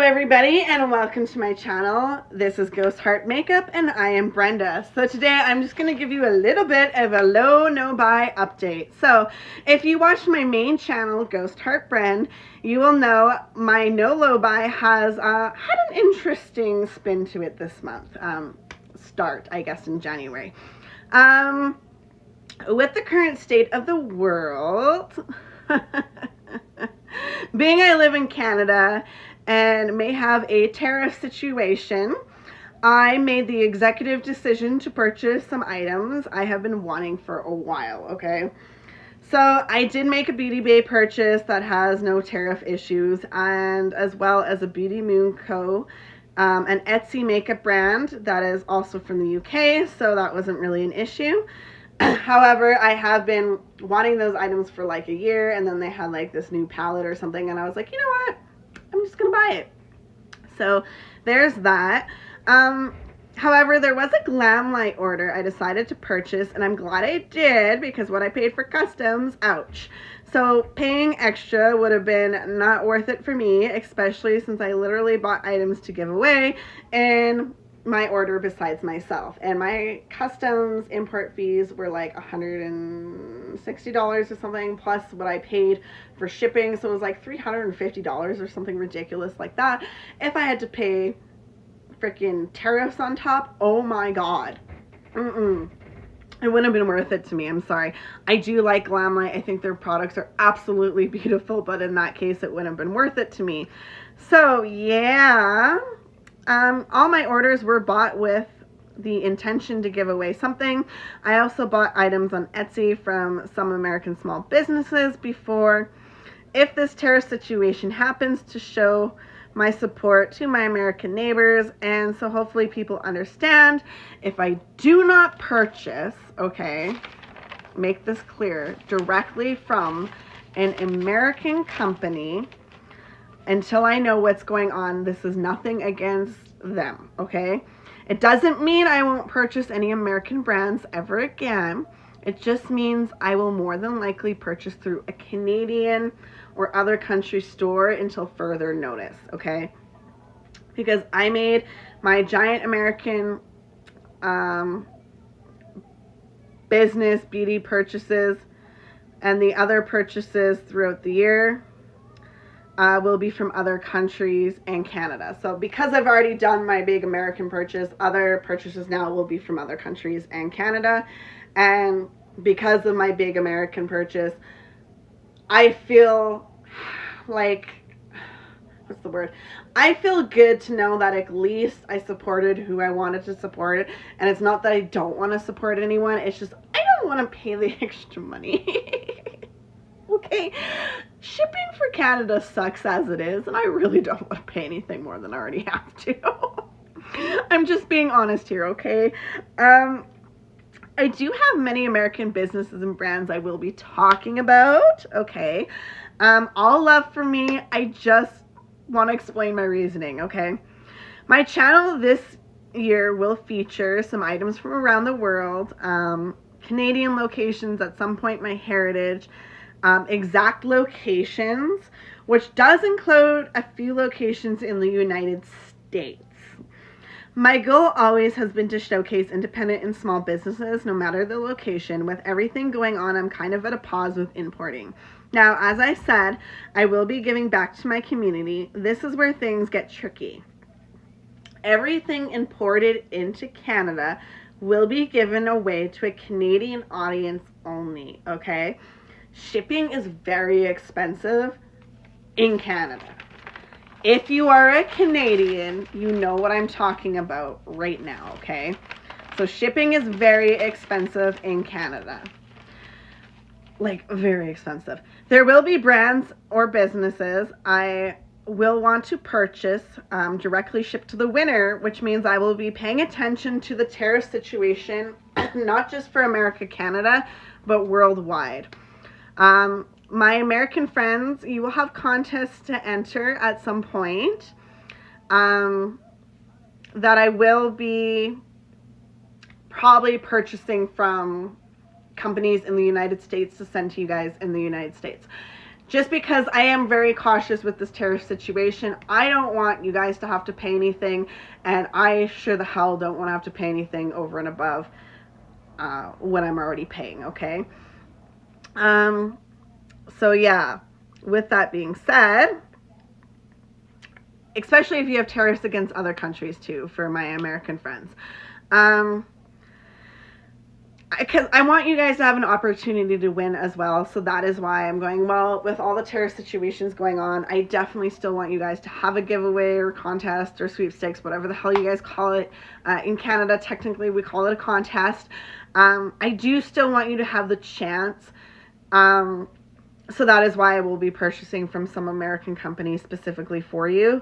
everybody, and welcome to my channel. This is Ghost Heart Makeup and I am Brenda. So today I'm just going to give you a little bit of a low no buy update. So if you watch my main channel, Ghost Heart Brand, you will know my no low buy has had an interesting spin to it this month. Start, I guess, in January. With the current state of the world, being I live in Canada and may have a tariff situation, I made the executive decision to purchase some items I have been wanting for a while, okay? So I did make a Beauty Bay purchase that has no tariff issues, and as well as a Beauty Moon Co., an Etsy makeup brand that is also from the UK, so that wasn't really an issue. However, I have been wanting those items for like a year, and then they had like this new palette or something, and I was like, you know what? I'm just gonna buy it. So there's that. However, there was a glam light order I decided to purchase, and I'm glad I did, because what I paid for customs, ouch. So paying extra would have been not worth it for me, especially since I literally bought items to give away in my order besides myself, and my customs import fees were like $160 or something, plus what I paid for shipping, so it was like $350 or something ridiculous like that. If I had to pay freaking tariffs on top, oh my god, it wouldn't have been worth it to me. I'm sorry. I do like Glamlight. I think their products are absolutely beautiful, but in that case it wouldn't have been worth it to me. So yeah, all my orders were bought with the intention to give away something. I also bought items on Etsy from some American small businesses before, if this tariff situation happens, to show my support to my American neighbors. And so hopefully people understand, if I do not purchase, okay, make this clear, directly from an American company, until I know what's going on, this is nothing against them, okay? It doesn't mean I won't purchase any American brands ever again. It just means I will more than likely purchase through a Canadian or other country store until further notice, okay? Because I made my giant American business beauty purchases, and the other purchases throughout the year will be from other countries and Canada. So because I've already done my big American purchase, other purchases now will be from other countries and Canada. And because of my big American purchase, I feel like, what's the word? I feel good to know that at least I supported who I wanted to support. And it's not that I don't want to support anyone. It's just I don't want to pay the extra money. Okay, shipping for Canada sucks as it is, and I really don't want to pay anything more than I already have to. I'm just being honest here, okay? I do have many American businesses and brands I will be talking about, okay? All love for me. I just want to explain my reasoning, okay? My channel this year will feature some items from around the world, Canadian locations, at some point my heritage, exact locations, which does include a few locations in the United States. My goal always has been to showcase independent and small businesses, no matter the location. With everything going on, I'm kind of at a pause with importing. Now, as I said, I will be giving back to my community. This is where things get tricky. Everything imported into Canada will be given away to a Canadian audience only, okay? Shipping is very expensive in Canada. If you are a Canadian, you know what I'm talking about right now, okay? So shipping is very expensive in Canada. Like, very expensive. There will be brands or businesses I will want to purchase directly shipped to the winner, which means I will be paying attention to the tariff situation, not just for America, Canada, but worldwide. My American friends, you will have contests to enter at some point that I will be probably purchasing from companies in the United States to send to you guys in the United States. just because I am very cautious with this tariff situation. I don't want you guys to have to pay anything, and I sure the hell don't want to have to pay anything over and above what I'm already paying, okay? So yeah, with that being said, especially if you have tariffs against other countries too, for my American friends, because I want you guys to have an opportunity to win as well. So that is why I'm going, well, with all the tariff situations going on, I definitely still want you guys to have a giveaway or contest or sweepstakes, whatever the hell you guys call it. In Canada, technically, we call it a contest. I do still want you to have the chance. So that is why I will be purchasing from some American companies specifically for you.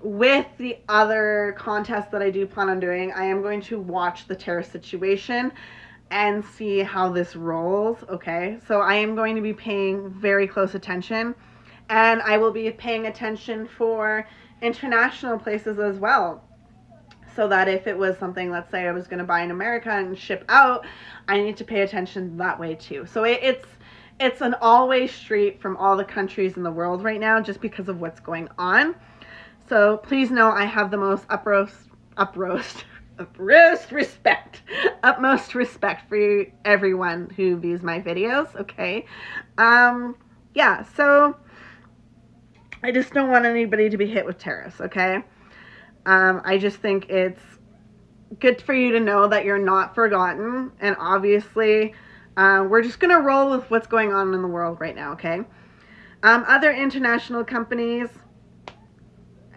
With the other contests that I do plan on doing, I am going to watch the tariff situation and see how this rolls, okay? So I am going to be paying very close attention, and I will be paying attention for international places as well. So that if it was something, let's say I was going to buy in America and ship out, I need to pay attention that way too. So it's an all-way street from all the countries in the world right now, just because of what's going on. So please know I have the most utmost respect for everyone who views my videos, okay? Yeah, so I just don't want anybody to be hit with tariffs, okay? I just think it's good for you to know that you're not forgotten, and obviously we're just going to roll with what's going on in the world right now, okay? Other international companies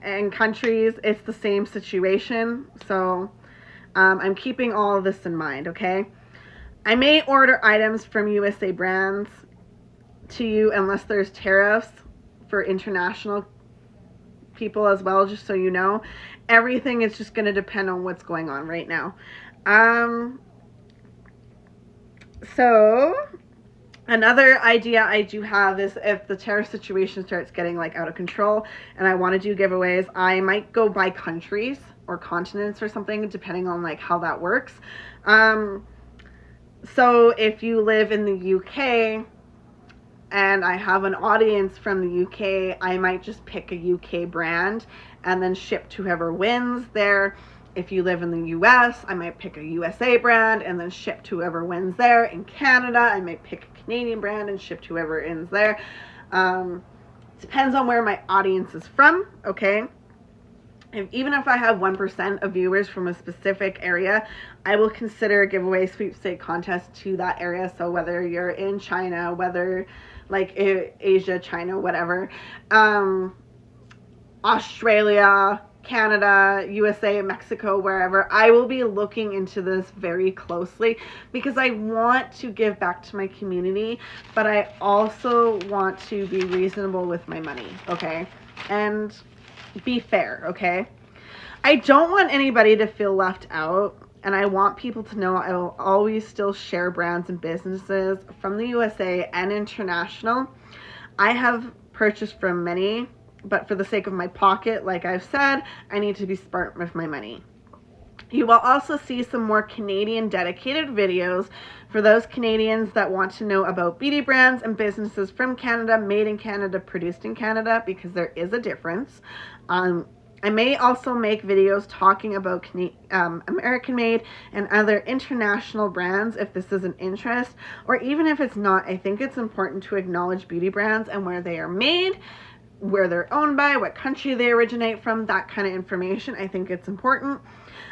and countries, it's the same situation, so I'm keeping all of this in mind, okay? I may order items from USA brands to you unless there's tariffs for international people as well, just so you know. Everything is just going to depend on what's going on right now. So another idea I do have is if the tariff situation starts getting like out of control and I want to do giveaways, I might go by countries or continents or something, depending on like how that works. So if you live in the UK and I have an audience from the UK, I might just pick a UK brand and then ship to whoever wins there. If you live in the US, I might pick a USA brand and then ship to whoever wins there. In Canada, I might pick a Canadian brand and ship to whoever wins there. Depends on where my audience is from, okay? Even if I have 1% of viewers from a specific area, I will consider a giveaway sweepstake contest to that area. So whether you're in China, whether like Asia, China, whatever, Australia, Canada, USA, Mexico, wherever, I will be looking into this very closely because I want to give back to my community, but I also want to be reasonable with my money, okay? And be fair, okay? I don't want anybody to feel left out, and I want people to know I will always still share brands and businesses from the USA and international. I have purchased from many, but for the sake of my pocket, like I've said, I need to be smart with my money. You will also see some more Canadian dedicated videos for those Canadians that want to know about beauty brands and businesses from Canada, made in Canada, produced in Canada, because there is a difference. I may also make videos talking about American made and other international brands if this is an interest, or even if it's not. I think it's important to acknowledge beauty brands and where they are made, where they're owned by, what country they originate from, that kind of information. I think it's important.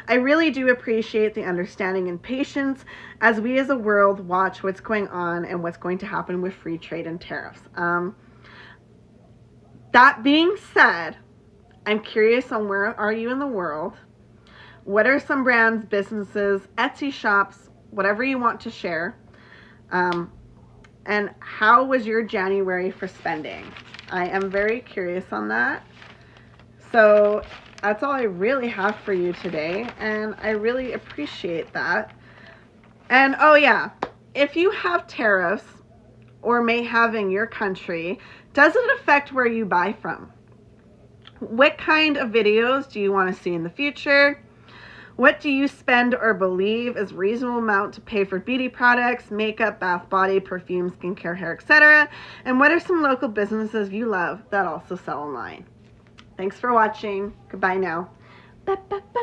I really do appreciate the understanding and patience as we as a world watch what's going on and what's going to happen with free trade and tariffs. That being said, I'm curious on where are you in the world? What are some brands, businesses, Etsy shops, whatever you want to share? And how was your January for spending? I am very curious on that. So that's all I really have for you today, and I really appreciate that. And oh yeah, if you have tariffs or may have in your country, does it affect where you buy from? What kind of videos do you want to see in the future? What do you spend or believe is a reasonable amount to pay for beauty products, makeup, bath, body, perfume, skincare, hair, etc.? And what are some local businesses you love that also sell online? Thanks for watching. Goodbye now. Ba, ba, ba.